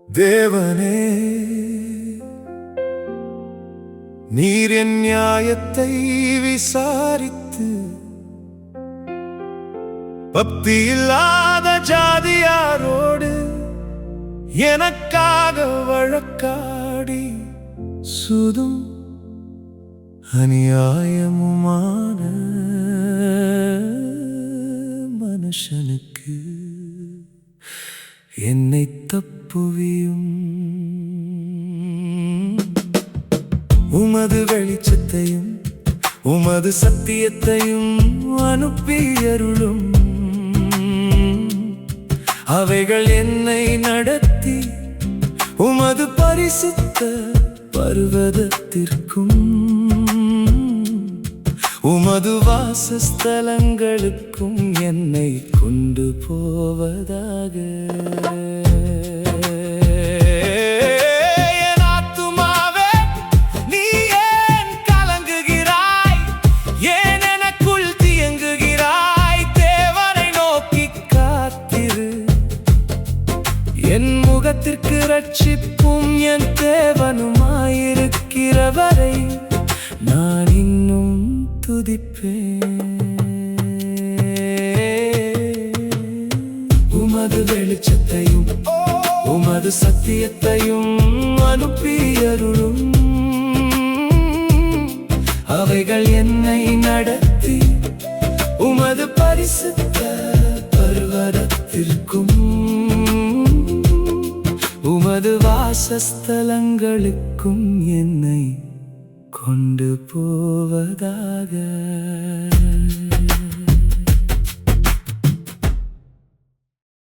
தேவனே, நீர் என் நியாயத்தை விசாரித்து பக்தி இல்லாத ஜாதியாரோடு எனக்காக வழக்காடி சுதும் அநியாயமுமான மனுஷனுக்கு என்னை தப்புவியும். உமது வெளிச்சத்தையும் உமது சத்தியத்தையும் அனுப்பியருளும். அவைகள் என்னை நடத்தி உமது பரிசுத்த பர்வதத்திற்கும் உமது வாசஸ்தலங்களுக்கும் என்னை கொண்டு போவதாக. என் முகத்திற்கு ரட்சிப்பும் என் தேவனுமாயிருக்கிறவரை நான் இன்னும் துதிப்பேன். உமது வெளிச்சத்தையும் உமது சத்தியத்தையும் அனுப்பியருளும். அவைகள் என்னை நடத்தி உமது பரிசுத்த பர்வதத்திற்கும் உமது வாசஸ்தலங்களுக்கும் என்னை கொண்டு போவதாக.